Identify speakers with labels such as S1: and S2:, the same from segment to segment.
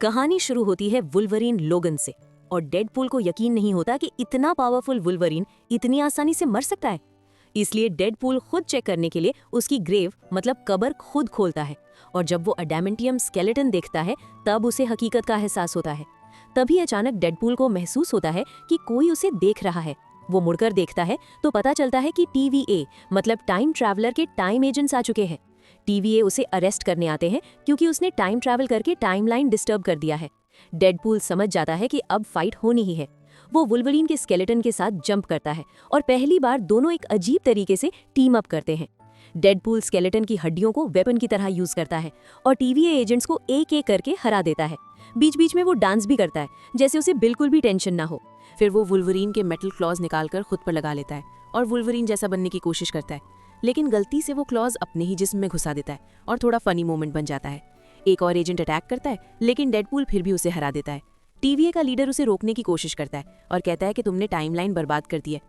S1: कहानी शुरू होती है वुल्वरीन लोगन से और डेडपूल को यकीन नहीं होता कि इतना पावरफुल वुल्वरीन इतनी आसानी से मर सकता है। इसलिए डेडपूल खुद चेक करने के लिए उसकी ग्रेव मतलब कब्र खुद खोलता है और जब वो अडामेंटियम स्केलेटन देखता है तब उसे हकीकत का एहसास होता है। तभी अचानक डेडपूल को महसूस होता है कि कोई उसे देख रहा है। वो मुड़कर देखता है तो पता चलता है कि TVA मतलब टाइम ट्रैवलर के टाइम एजेंट्स आ चुके हैं। TVA उसे अरेस्ट करने आते हैं क्योंकि उसने टाइम ट्रैवल करके टाइमलाइन डिस्टर्ब कर दिया है। डेडपूल समझ जाता है कि अब फाइट होनी ही है। वो वुल्वरीन के स्केलेटन के साथ जंप करता है और पहली बार दोनों एक अजीब तरीके से टीम अप करते हैं। डेडपूल स्केलेटन की हड्डियों को वेपन की तरह यूज करता है और TVA एजेंट्स को एक एक करके हरा देता है। बीच बीच में वो डांस भी करता है जैसे उसे बिल्कुल भी टेंशन ना हो।
S2: फिर वो वुल्वरीन के मेटल क्लॉज निकालकर खुद पर लगा लेता है और वुल्वरीन जैसा बनने की कोशिश करता है, लेकिन गलती से वो क्लॉज अपने ही जिस्म में घुसा देता है और थोड़ा फनी मोमेंट बन जाता है। एक और एजेंट अटैक करता है लेकिन डेडपूल फिर भी उसे हरा देता है। TVA का लीडर उसे रोकने की कोशिश करता है और कहता है कि तुमने टाइमलाइन बर्बाद कर दी है।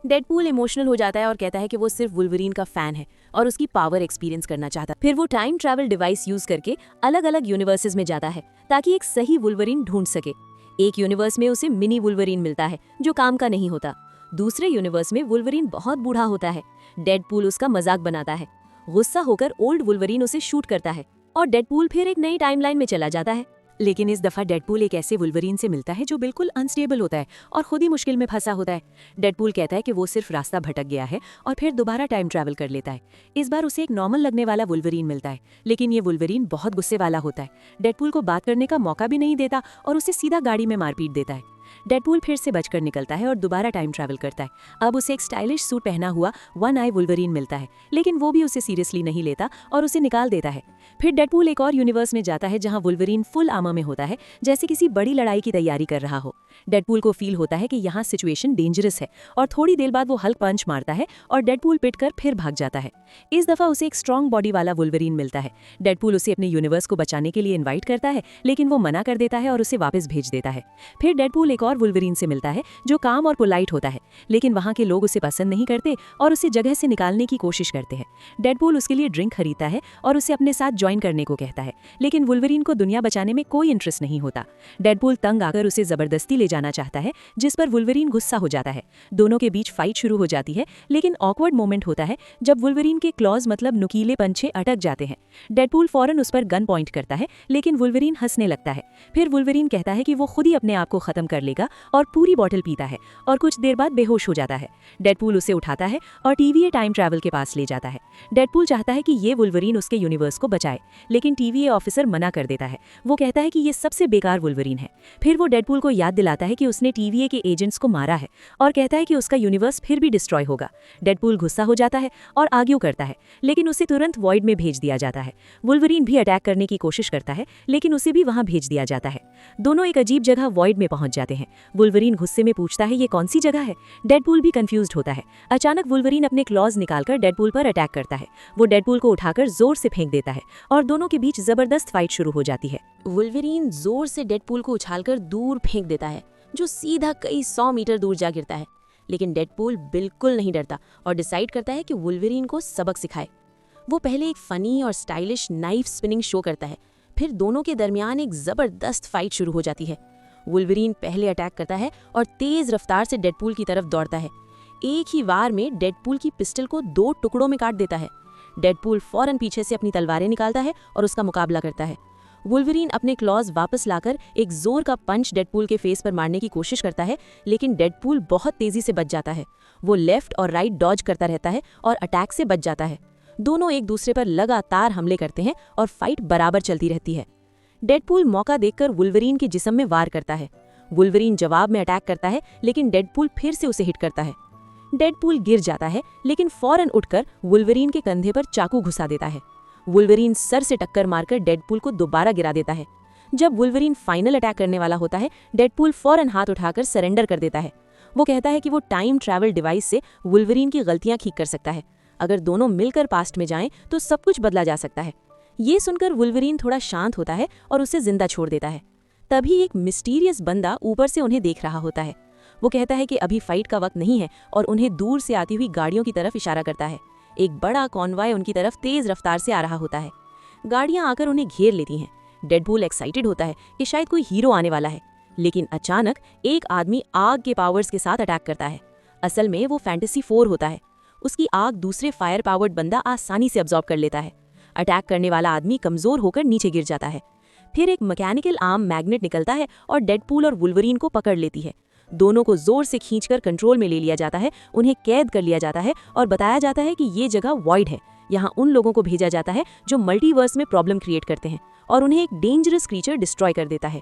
S2: डेडपूल इमोशनल हो जाता है और कहता है कि वो सिर्फ वुल्वरीन का फैन है और उसकी पावर एक्सपीरियंस करना चाहता है।
S1: फिर वो टाइम ट्रैवल डिवाइस यूज करके अलग अलग यूनिवर्सेस में जाता है ताकि एक सही वुल्वरीन ढूंढ सके। एक यूनिवर्स में उसे मिनी वुल्वरीन मिलता है जो काम का नहीं होता। दूसरे यूनिवर्स में वुल्वरीन बहुत बूढ़ा होता है। डेडपूल उसका मजाक बनाता है। गुस्सा होकर ओल्ड वुल्वरीन उसे शूट करता है और डेडपूल फिर एक नई टाइमलाइन में चला जाता है।
S2: लेकिन इस दफा डेडपूल एक ऐसे वुल्वरीन से मिलता है जो बिल्कुल अनस्टेबल होता है और खुद ही मुश्किल में फंसा होता है। डेडपूल कहता है कि वो सिर्फ रास्ता भटक गया है और फिर दोबारा टाइम ट्रैवल कर लेता है। इस बार उसे एक नॉर्मल लगने वाला वुल्वरीन मिलता है, लेकिन ये वुल्वरीन बहुत गुस्से वाला होता है। डेडपूल को बात करने का मौका भी नहीं देता और उसे सीधा गाड़ी में मारपीट देता है। डेडपूल फिर से बचकर निकलता है और दोबारा टाइम ट्रैवल करता है। अब उसे एक स्टाइलिश सूट पहना हुआ वन आई वुल्वरीन मिलता है, लेकिन वो भी उसे सीरियसली नहीं लेता और उसे निकाल देता है। फिर डेडपूल एक और यूनिवर्स में जाता है जहां वुल्वरीन फुल आर्मर में होता है, जैसे किसी बड़ी लड़ाई की तैयारी कर रहा हो। डेडपूल को फील होता है कि यहाँ सिचुएशन डेंजरस है और थोड़ी देर बाद वो हल्क पंच मारता है और डेडपूल पिटकर फिर भाग जाता है। इस दफा उसे एक स्ट्रॉन्ग बॉडी वाला वुल्वरीन मिलता है। डेडपूल उसे अपने यूनिवर्स को बचाने के लिए इन्वाइट करता है, लेकिन वो मना कर देता है और उसे वापस भेज देता है। फिर डेडपूल एक और वुल्वरीन से मिलता है जो काम और पोलाइट होता है, लेकिन वहाँ के लोग उसे पसंद नहीं करते और उसे जगह से निकालने की कोशिश करते हैं। डेडपूल उसके लिए ड्रिंक खरीदता है और उसे अपने साथ ज्वाइन करने को कहता है, लेकिन वुल्वरीन को दुनिया बचाने में कोई इंटरेस्ट नहीं होता। डेडपूल तंग आकर उसे जबरदस्ती ले जाना चाहता है, जिस पर वुल्वरीन गुस्सा हो जाता है। दोनों के बीच फाइट शुरू हो जाती है, लेकिन ऑकवर्ड मोमेंट होता है जब वुल्वरीन के क्लॉज मतलब नुकीले पंछे अटक जाते हैं। डेडपूल फौरन उस पर गन पॉइंट करता है, लेकिन वुल्वरीन हंसने लगता है। फिर वुल्वरीन कहता है कि वो खुद ही अपने आप को खत्म कर लेगा और पूरी बॉटल पीता है और कुछ देर बाद बेहोश हो जाता है। डेडपूल उसे उठाता है और TVA टाइम ट्रैवल के पास ले जाता है। डेडपूल चाहता है कि ये वुल्वरीन उसके यूनिवर्स को बचाए, लेकिन TVA ऑफिसर मना कर देता है। वो कहता है कि ये सबसे बेकार वुल्वरीन है। फिर वो डेडपूल को याद दिलाता है कि उसने TVA के एजेंट्स को मारा है और कहता है कि उसका यूनिवर्स फिर भी डिस्ट्रॉय होगा। डेडपूल गुस्सा हो जाता है और आर्ग्यू करता है, लेकिन उसे तुरंत वॉइड में भेज दिया जाता है। वुल्वरीन भी अटैक करने की कोशिश करता है, लेकिन उसे भी वहां भेज दिया जाता है। दोनों एक अजीब जगह वॉइड में पहुंच जाते हैं। वुल्वरीन गुस्से में पूछता है ये कौन सी जगह है। डेडपूल भी कंफ्यूज्ड होता है। अचानक वुल्वरीन अपने क्लॉज निकालकर डेडपूल पर अटैक करता है। वो डेडपूल को उठाकर जोर से फेंक देता है और दोनों के बीच जबरदस्त फाइट शुरू हो जाती है। वुल्वरीन जोर से डेडपूल को उछालकर दूर फेंक देता है, जो सीधा कई 100 मीटर दूर जा गिरता है। लेकिन डेडपूल बिल्कुल नहीं डरता और डिसाइड करता है कि वुल्वरीन को सबक सिखाए। वो पहले एक फनी और स्टाइलिश नाइफ स्पिनिंग शो करता है, फिर दोनों के दरमियान एक जबरदस्त फाइट शुरू हो जाती है। वुल्वरीन पहले अटैक करता है और तेज रफ्तार से डेडपूल की तरफ दौड़ता है। एक ही वार में डेडपूल की पिस्टल को 2 टुकड़ों में काट देता है। डेडपूल फौरन पीछे से अपनी तलवारें निकालता है और उसका मुकाबला करता है। वुल्वरीन अपने क्लॉज वापस लाकर एक जोर का पंच डेडपूल के फेस पर मारने की कोशिश करता है, लेकिन डेडपूल बहुत तेजी से बच जाता है। वो लेफ्ट और राइट डॉज करता रहता है और अटैक से बच जाता है। दोनों एक दूसरे पर लगातार हमले करते हैं और फाइट बराबर चलती रहती है। डेडपूल मौका देखकर वुल्वरीन के जिस्म में वार करता है। वुल्वरीन जवाब में अटैक करता है, लेकिन डेडपूल फिर से उसे हिट करता है। डेडपूल गिर जाता है, लेकिन फौरन उठकर वुल्वरीन के कंधे पर चाकू घुसा देता है। वुल्वरीन सर से टक्कर मारकर डेडपूल को दोबारा गिरा देता है। जब वुल्वरीन फाइनल अटैक करने वाला होता है, डेडपूल फौरन हाथ उठाकर सरेंडर कर देता है। वो कहता है कि वो टाइम ट्रैवल डिवाइस से वुल्वरीन की गलतियां ठीक कर सकता है। अगर दोनों मिलकर पास्ट में जाएं तो सब कुछ बदला जा सकता है। ये सुनकर वुल्वरीन थोड़ा शांत होता है और उसे जिंदा छोड़ देता है। तभी एक मिस्टीरियस बंदा ऊपर से उन्हें देख रहा होता है। वो कहता है कि अभी फाइट का वक्त नहीं है और उन्हें दूर से आती हुई गाड़ियों की तरफ इशारा करता है। एक बड़ा कॉन्वॉय उनकी तरफ तेज रफ्तार से आ रहा होता है। गाड़ियां आकर उन्हें घेर लेती हैं। डेडपूल एक्साइटेड होता है कि शायद कोई हीरो आने वाला है, लेकिन अचानक एक आदमी आग के पावर्स के साथ अटैक करता है। असल में वो फैंटेसी 4 होता है। उसकी आग दूसरे फायर पावर्ड बंदा आसानी से अब्सॉर्ब कर लेता है। अटैक करने वाला आदमी कमजोर होकर नीचे गिर जाता है। फिर एक मैकेनिकल आर्म मैग्नेट निकलता है और डेडपूल और वुल्वरीन को पकड़ लेती है। दोनों को जोर से खींचकर कंट्रोल में ले लिया जाता है, उन्हें कैद कर लिया जाता है और बताया जाता है कि ये जगह वॉइड है। यहाँ उन लोगों को भेजा जाता है जो मल्टीवर्स में प्रॉब्लम क्रिएट करते हैं और उन्हें एक डेंजरस क्रीचर डिस्ट्रॉय कर देता है।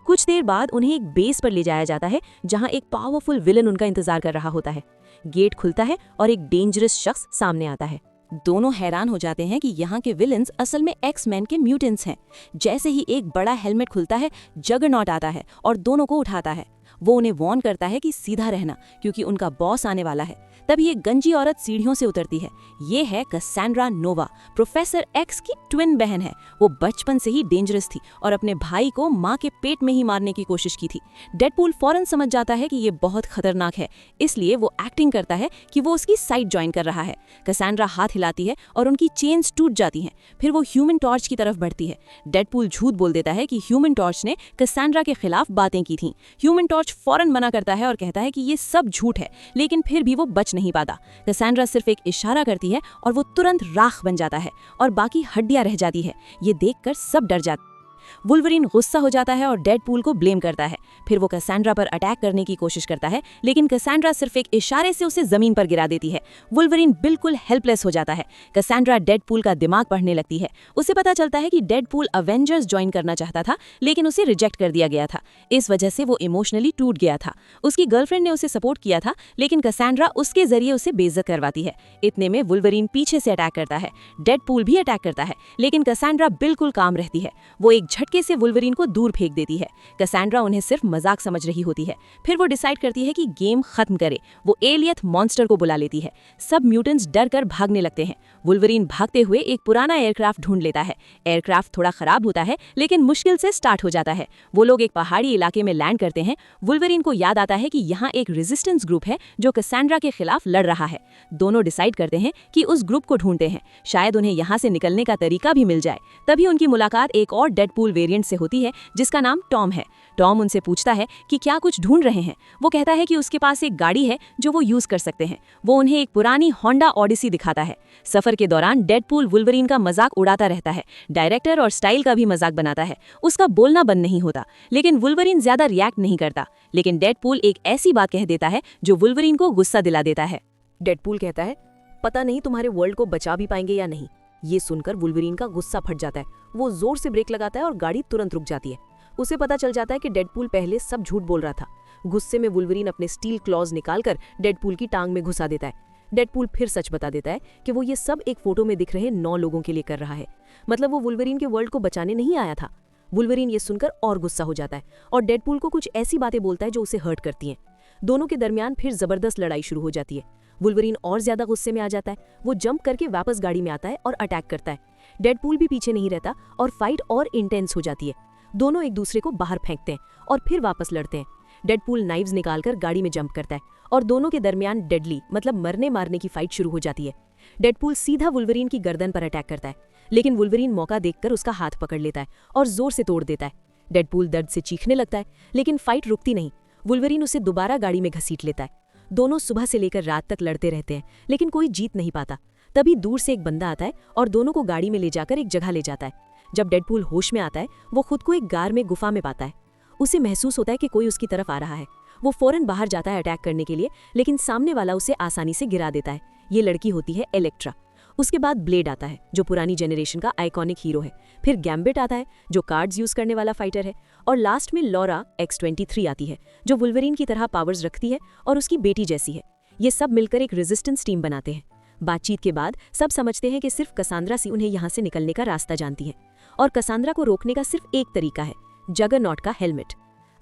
S2: कुछ देर बाद उन्हें एक बेस पर ले जाया जाता है जहाँ एक पावरफुल विलन उनका इंतजार कर रहा होता है। गेट खुलता है और एक डेंजरस शख्स सामने आता है। दोनों हैरान हो जाते हैं कि यहाँ के विलन्स असल में एक्स-मैन के म्यूटेंट्स हैं। जैसे ही एक बड़ा हेलमेट खुलता है, जगरनॉट आता है और दोनों को उठाता है। वो उन्हें वार्न करता है कि सीधा रहना क्योंकि उनका बॉस आने वाला है। तभी एक गंजी औरत सीढ़ियों से उतरती है। ये है कैसेंड्रा नोवा, प्रोफेसर एक्स की ट्विन बहन है। वो बचपन से ही डेंजरस थी और अपने भाई को माँ के पेट में ही मारने की कोशिश की थी। डेडपूल फौरन समझ जाता है कि ये बहुत खतरनाक है, इसलिए वो एक्टिंग करता है कि वो उसकी साइड ज्वाइन कर रहा है। कैसेंड्रा हाथ हिलाती है और उनकी चेन्स टूट जाती हैं। फिर वो ह्यूमन टॉर्च की तरफ बढ़ती है। डेडपूल झूठ बोल देता है कि ह्यूमन टॉर्च ने कैसेंड्रा के खिलाफ बातें की थीं। ह्यूमन टॉर्च फौरन मना करता है और कहता है कि ये सब झूठ है, लेकिन फिर भी वो बच नहीं पाता। कैसेंड्रा सिर्फ एक इशारा करती है और वो तुरंत राख बन जाता है और बाकी हड्डियां रह जाती है। ये देखकर सब डर जाते। वुल्वरीन गुस्सा हो जाता है और डेडपूल को ब्लेम करता है। फिर वो कैसेंड्रा पर अटैक करने की कोशिश करता है, लेकिन कैसेंड्रा सिर्फ एक इशारे से उसे जमीन पर गिरा देती है। वुल्वरीन बिल्कुल हेल्पलेस हो जाता है। कैसेंड्रा डेडपूल का दिमाग पढ़ने लगती है। उसे पता चलता है कि डेडपूल अवेंजर्स ज्वाइन करना चाहता था, लेकिन उसे रिजेक्ट कर दिया गया था। इस वजह से वो इमोशनली टूट गया था। उसकी गर्लफ्रेंड ने उसे सपोर्ट किया था, लेकिन कैसेंड्रा उसके जरिए उसे बेइज्जत करवाती है। इतने में वुल्वरीन पीछे से अटैक करता है। डेडपूल भी अटैक करता है, लेकिन कैसेंड्रा बिल्कुल काम रहती है। वो एक झटके से वुल्वरीन को दूर फेंक देती है। कैसेंड्रा उन्हें सिर्फ मजाक समझ रही होती है। फिर वो डिसाइड करती है कि गेम खत्म करे। वो एलियथ मॉन्स्टर को बुला लेती है। सब म्यूटेंट्स डर कर भागने लगते हैं। वुल्वरीन भागते हुए एक पुराना एयरक्राफ्ट ढूंढ लेता है। एयरक्राफ्ट थोड़ा खराब होता है, लेकिन मुश्किल से स्टार्ट हो जाता है। वो लोग एक पहाड़ी इलाके में लैंड करते हैं। वुल्वरीन को याद आता है कि यहाँ एक रेजिस्टेंस ग्रुप है जो कैसेंड्रा के खिलाफ लड़ रहा है। दोनों डिसाइड करते हैं कि उस ग्रुप को ढूंढते हैं, शायद उन्हें यहाँ से निकलने का तरीका भी मिल जाए। तभी उनकी मुलाकात एक और डेडपूल वेरिएंट से होती है जिसका नाम टॉम है। टॉम उनसे पूछता है कि क्या कुछ ढूंढ रहे हैं। वो कहता है कि उसके पास एक गाड़ी है जो वो यूज कर सकते हैं। वो उन्हें एक पुरानी होंडा ऑडिसी दिखाता है। सफर के दौरान डेडपूल वुल्वरीन का मजाक उड़ाता रहता है। डायरेक्टर और स्टाइल का भी मजाक बनाता है। उसका बोलना बंद नहीं होता, लेकिन वुल्वरीन ज्यादा रिएक्ट नहीं करता। लेकिन डेडपूल एक ऐसी बात कह देता है जो वुल्वरीन को गुस्सा दिला देता है।
S1: डेडपूल कहता है, पता नहीं तुम्हारे वर्ल्ड को बचा भी पाएंगे या नहीं। ये सुनकर वुल्वरीन का गुस्सा फट जाता है। वो जोर से ब्रेक लगाता है और गाड़ी तुरंत रुक जाती है। उसे पता चल जाता है कि डेडपूल पहले सब झूठ बोल रहा था। गुस्से में वुल्वरीन अपने स्टील क्लॉज निकालकर डेडपूल की टांग में घुसा देता है। डेडपूल फिर सच बता देता है कि वो ये सब एक फोटो में दिख रहे 9 लोगों के लिए कर रहा है। मतलब वो वुल्वरीन के वर्ल्ड को बचाने नहीं आया था। वुल्वरीन ये सुनकर और गुस्सा हो जाता है और डेडपूल को कुछ ऐसी बातें बोलता है जो उसे हर्ट करती हैं। दोनों के दरमियान फिर जबरदस्त लड़ाई शुरू हो जाती है। वुल्वरीन और ज्यादा गुस्से में आ जाता है। वो जंप करके वापस गाड़ी में आता है और अटैक करता है। डेडपूल भी पीछे नहीं रहता और फाइट और इंटेंस हो जाती है। दोनों एक दूसरे को बाहर फेंकते हैं और फिर वापस लड़ते हैं। डेडपूल नाइव्स निकालकर गाड़ी में जंप करता है और दोनों के दरमियान डेडली मतलब मरने मारने की फाइट शुरू हो जाती है। डेडपूल सीधा वुल्वरीन की गर्दन पर अटैक करता है, लेकिन वुल्वरीन मौका देखकर उसका हाथ पकड़ लेता है और जोर से तोड़ देता है। डेडपूल दर्द से चीखने लगता है, लेकिन फाइट रुकती नहीं। वुल्वरीन उसे दोबारा गाड़ी में घसीट लेता है। दोनों सुबह से लेकर रात तक लड़ते रहते हैं, लेकिन कोई जीत नहीं पाता। तभी दूर से एक बंदा आता है और दोनों को गाड़ी में ले जाकर एक जगह ले जाता है। जब डेडपूल होश में आता है, वो खुद को एक गार में गुफा में पाता है। उसे महसूस होता है कि कोई उसकी तरफ आ रहा है। वो फौरन बाहर जाता है अटैक करने के लिए, लेकिन सामने वाला उसे आसानी से गिरा देता है। ये लड़की होती है इलेक्ट्रा। उसके बाद ब्लेड आता है जो पुरानी जनरेशन का आइकॉनिक हीरो है। फिर गैम्बिट आता है जो कार्ड्स यूज करने वाला फाइटर है। और लास्ट में लॉरा X-23 आती है जो वुल्वरीन की तरह पावर्स रखती है और उसकी बेटी जैसी है। ये सब मिलकर एक रेजिस्टेंस टीम बनाते हैं। बातचीत के बाद सब समझते हैं कि सिर्फ कसांद्रा सी उन्हें यहाँ से निकलने का रास्ता जानती है और कसांद्रा को रोकने का सिर्फ एक तरीका है, जगरनॉट का हेलमेट।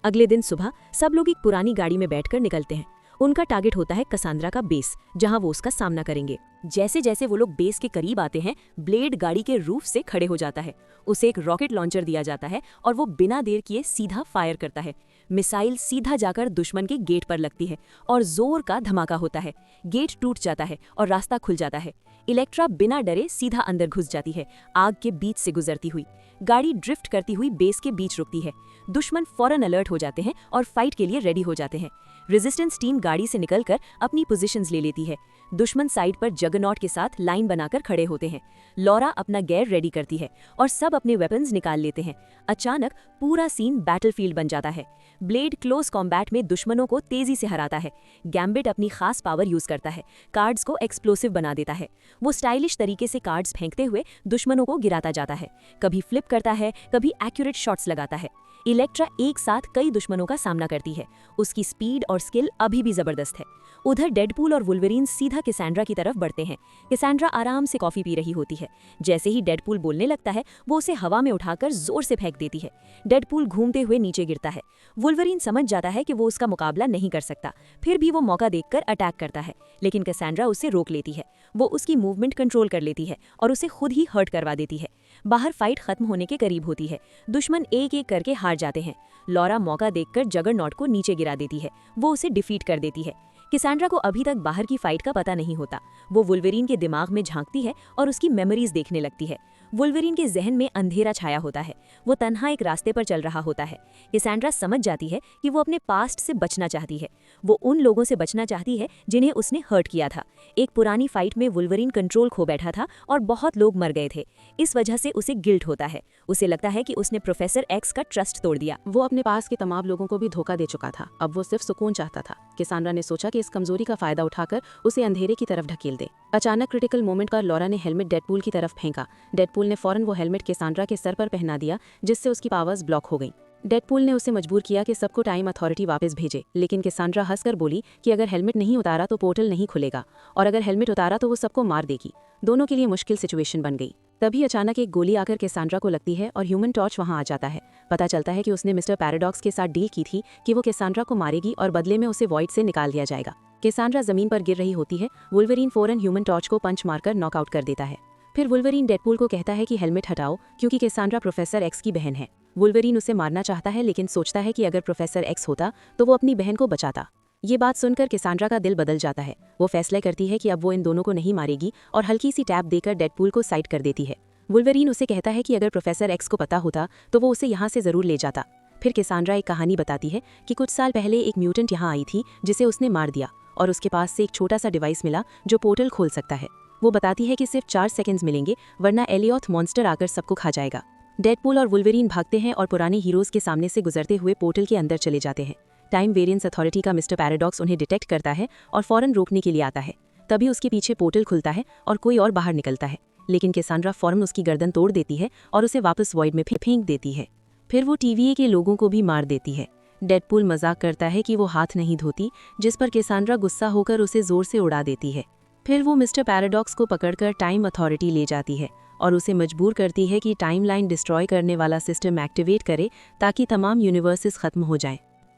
S1: अगले दिन सुबह सब लोग एक पुरानी गाड़ी में बैठकर निकलते हैं। उनका टारगेट होता है कसांद्रा का बेस, जहां वो उसका सामना करेंगे। जैसे जैसे वो लोग बेस के करीब आते हैं, ब्लेड गाड़ी के रूफ से खड़े हो जाता है। उसे एक रॉकेट लॉन्चर दिया जाता है और वो बिना देर किए सीधा फायर करता है। मिसाइल सीधा जाकर दुश्मन के गेट पर लगती है और जोर का धमाका होता है। गेट टूट जाता है और रास्ता खुल जाता है। इलेक्ट्रा बिना डरे सीधा अंदर घुस जाती है, आग के बीच से गुजरती हुई। गाड़ी ड्रिफ्ट करती हुई बेस के बीच रुकती है। दुश्मन फौरन अलर्ट हो जाते हैं और फाइट के लिए रेडी हो जाते हैं। रेजिस्टेंस टीम गाड़ी से निकलकर अपनी पोजीशंस ले लेती है। दुश्मन साइड पर जगरनॉट के साथ लाइन बनाकर खड़े होते हैं। लॉरा अपना गेयर रेडी करती है और सब अपने वेपन्स निकाल लेते हैं। अचानक पूरा सीन बैटलफील्ड बन जाता है। ब्लेड क्लोज कॉम्बैट में दुश्मनों को तेजी से हराता है। गैम्बिट अपनी खास पावर यूज करता है, कार्ड्स को एक्सप्लोसिव बना देता है। वो स्टाइलिश तरीके से कार्ड्स फेंकते हुए दुश्मनों को गिराता जाता है, कभी फ्लिप करता है, कभी एक्यूरेट शॉट्स लगाता है। इलेक्ट्रा एक साथ कई दुश्मनों का सामना करती है। उसकी स्पीड और स्किल अभी भी जबरदस्त है। उधर डेडपूल और वुल्वरीन सीधा कैसेंड्रा की तरफ बढ़ते हैं। कैसेंड्रा आराम से कॉफी पी रही होती है। जैसे ही डेडपूल बोलने लगता है, वो उसे हवा में उठाकर जोर से फेंक देती है। डेडपूल घूमते हुए नीचे गिरता है। वुल्वरीन समझ जाता है कि वो उसका मुकाबला नहीं कर सकता, फिर भी वो मौका देखकर अटैक करता है, लेकिन कैसेंड्रा उसे रोक लेती है। वो उसकी मूवमेंट कंट्रोल कर लेती है और उसे खुद ही हर्ट करवा देती है। बाहर फाइट खत्म होने के करीब होती है। दुश्मन एक एक करके हार जाते हैं। लॉरा मौका देखकर जगरनॉट को नीचे गिरा देती है। वो उसे डिफीट कर देती है। कैसेंड्रा को अभी तक बाहर की फाइट का पता नहीं होता। वो वुल्वरीन के दिमाग में झांकती है और उसकी मेमोरीज देखने लगती है। वुल्वरीन के जहन में अंधेरा छाया होता है। वो तन्हा एक रास्ते पर चल रहा होता है। कैसेंड्रा समझ जाती है कि वो अपने पास्ट से बचना चाहती है। वो उन लोगों से बचना चाहती है जिन्हें उसने हर्ट किया था। एक पुरानी फाइट में वुल्वरीन कंट्रोल खो बैठा था और बहुत लोग मर गए थे। इस वजह से उसे गिल्ट होता है। उसे लगता है कि उसने प्रोफेसर एक्स का ट्रस्ट तोड़ दिया।
S2: वो अपने पास के तमाम लोगों को भी धोखा दे चुका था। अब वो सिर्फ सुकून चाहता था। कैसेंड्रा ने सोचा कि इस कमजोरी का फायदा उठाकर उसे अंधेरे की तरफ ढकेल दे। अचानक क्रिटिकल मोमेंट पर लॉरा ने हेलमेट डेडपूल की तरफ फेंका। डेडपूल ने फौरन वो हेलमेट कैसेंड्रा के सर पर पहना दिया, जिससे उसकी पावर्स ब्लॉक हो गईं। डेडपूल ने उसे मजबूर किया कि सबको टाइम अथॉरिटी वापस भेजे, लेकिन कैसेंड्रा हंसकर बोली कि अगर हेलमेट नहीं उतारा तो पोर्टल नहीं खुलेगा, और अगर हेलमेट उतारा तो वो सबको मार देगी। दोनों के लिए मुश्किल सिचुएशन बन गई। तभी अचानक एक गोली आकर कैसेंड्रा को लगती है और ह्यूमन टॉर्च वहां आ जाता है। पता चलता है कि उसने मिस्टर पैराडॉक्स के साथ डील की थी कि वो कैसेंड्रा को मारेगी और बदले में उसे वॉइड से निकाल दिया जाएगा। कैसेंड्रा जमीन पर गिर रही होती है। वुल्वरीन फौरन ह्यूमन टॉर्च को पंच मारकर नॉकआउट कर देता है। फिर वुल्वरीन डेडपूल को कहता है कि हेलमेट हटाओ, क्योंकि कैसेंड्रा प्रोफेसर एक्स की बहन है। वुल्वरीन उसे मारना चाहता है, लेकिन सोचता है कि अगर प्रोफेसर एक्स होता तो वो अपनी बहन को बचाता। ये बात सुनकर कैसेंड्रा का दिल बदल जाता है। वो फैसला करती है कि अब वो इन दोनों को नहीं मारेगी और हल्की सी टैप देकर डेडपूल को साइड कर देती है। वुल्वरीन उसे कहता है कि अगर प्रोफेसर एक्स को पता होता तो वो उसे यहाँ से जरूर ले जाता। फिर कैसेंड्रा एक कहानी बताती है कि कुछ साल पहले एक म्यूटेंट यहाँ आई थी जिसे उसने मार दिया, और उसके पास से एक छोटा सा डिवाइस मिला जो पोर्टल खोल सकता है। वो बताती है कि सिर्फ 4 सेकंड्स मिलेंगे, वरना एलियोथ मॉन्स्टर आकर सबको खा जाएगा। डेडपूल और वुल्वरीन भागते हैं और पुराने हीरोज के सामने से गुजरते हुए पोर्टल के अंदर चले जाते हैं। टाइम वेरिएंस अथॉरिटी का मिस्टर पैराडॉक्स उन्हें डिटेक्ट करता है और फौरन रोकने के लिए आता है। तभी उसके पीछे पोर्टल खुलता है और कोई और बाहर निकलता है, लेकिन कैसेंड्रा फौरन उसकी गर्दन तोड़ देती है और उसे वापस वॉइड में फेंक देती है। फिर वो TVA के लोगों को भी मार देती है। डेडपूल मजाक करता है कि वो हाथ नहीं धोती, जिस पर कैसेंड्रा गुस्सा होकर उसे जोर से उड़ा देती है। फिर वो मिस्टर पैराडॉक्स को पकड़कर टाइम अथॉरिटी ले जाती है और उसे मजबूर करती है कि टाइमलाइन डिस्ट्रॉय करने वाला सिस्टम एक्टिवेट करे ताकि तमाम यूनिवर्सेस खत्म हो जाएं।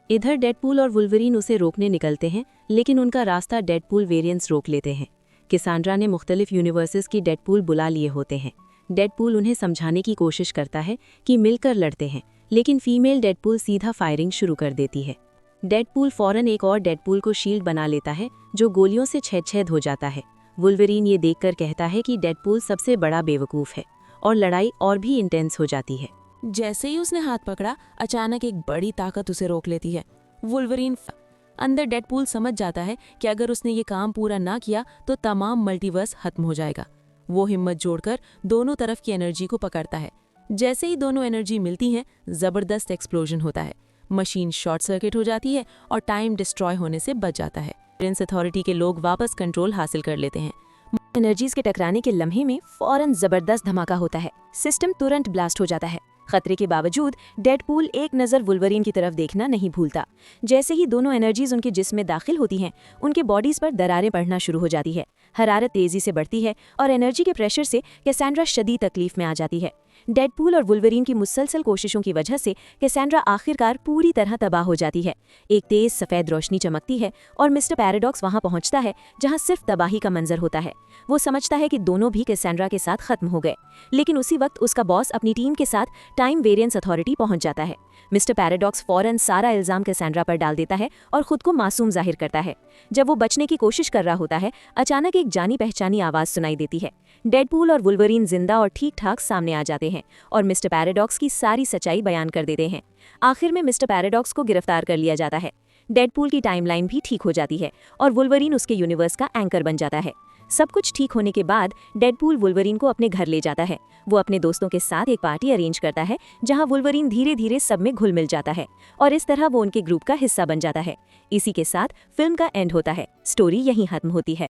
S2: इधर डेडपूल और वुल्वरीन उसे रोकने निकलते हैं, लेकिन उनका रास्ता डेडपूल वेरिएंट्स रोक लेते हैं। कैसेंड्रा ने मुख्तलिफ यूनिवर्सेस की डेडपूल बुला लिए होते हैं। डेडपूल उन्हें समझाने की कोशिश करता है कि मिलकर लड़ते हैं, लेकिन फीमेल डेडपूल सीधा फायरिंग शुरू कर देती है। डेडपूल फौरन एक और डेडपूल को शील्ड बना लेता है जो गोलियों से छेद हो जाता है। वुल्वरीन ये देखकर कहता है कि डेडपूल सबसे बड़ा बेवकूफ़ है, और लड़ाई और भी इंटेंस हो जाती है।
S3: जैसे ही उसने हाथ पकड़ा, अचानक एक बड़ी ताकत उसे रोक लेती है। वुल्वरीन अंदर डेडपूल समझ जाता है कि अगर उसने ये काम पूरा ना किया तो तमाम मल्टीवर्स खत्म हो जाएगा। वो हिम्मत जोड़कर दोनों तरफ की एनर्जी को पकड़ता है। जैसे ही दोनों एनर्जी मिलती है, जबरदस्त एक्सप्लोजन होता है। मशीन शॉर्ट सर्किट हो जाती है और टाइम डिस्ट्रॉय होने से बच जाता है। वेरिएंस अथॉरिटी के लोग वापस कंट्रोल हासिल कर लेते हैं।
S1: एनर्जीज के टकराने के लम्हे में फौरन जबरदस्त धमाका होता है। सिस्टम तुरंत ब्लास्ट हो जाता है। खतरे के बावजूद डेडपूल एक नज़र वुल्वरीन की तरफ देखना नहीं भूलता। जैसे ही दोनों एनर्जीज उनके जिस्म में दाखिल होती हैं, उनके बॉडीज पर दरारें पड़ना शुरू हो जाती है। हरारत तेजी से बढ़ती है और एनर्जी के प्रेशर से कैसेंड्रा शदीद तकलीफ में आ जाती है। डेडपूल और वुल्वरीन की मुसलसल कोशिशों की वजह से कैसेंड्रा आखिरकार पूरी तरह तबाह हो जाती है। एक तेज सफ़ेद रोशनी चमकती है और मिस्टर पैराडॉक्स वहां पहुंचता है, जहां सिर्फ तबाही का मंजर होता है। वो समझता है कि दोनों भी कैसेंड्रा के साथ खत्म हो गए, लेकिन उसी वक्त उसका बॉस अपनी टीम के साथ टाइम वेरिएंस अथॉरिटी पहुंच जाता है। मिस्टर पैराडॉक्स फौरन सारा इल्जाम कैसेंड्रा पर डाल देता है और खुद को मासूम जाहिर करता है। जब वो बचने की कोशिश कर रहा होता है, अचानक एक जानी पहचानी आवाज सुनाई देती है। डेडपूल और वुल्वरीन जिंदा और ठीक ठाक सामने आ जाते हैं और मिस्टर पैराडॉक्स की सारी सच्चाई बयान कर देते हैं। आखिर में मिस्टर पैराडॉक्स को गिरफ्तार कर लिया जाता है। डेडपूल की टाइमलाइन भी ठीक हो जाती है और वुल्वरीन उसके यूनिवर्स का एंकर बन जाता है। सब कुछ ठीक होने के बाद डेडपूल वुल्वरीन को अपने घर ले जाता है। वो अपने दोस्तों के साथ एक पार्टी अरेंज करता है जहां वुल्वरीन धीरे धीरे सब में घुल मिल जाता है और इस तरह वो उनके ग्रुप का हिस्सा बन जाता है। इसी के साथ फिल्म का एंड होता है। स्टोरी यहीं खत्म होती है।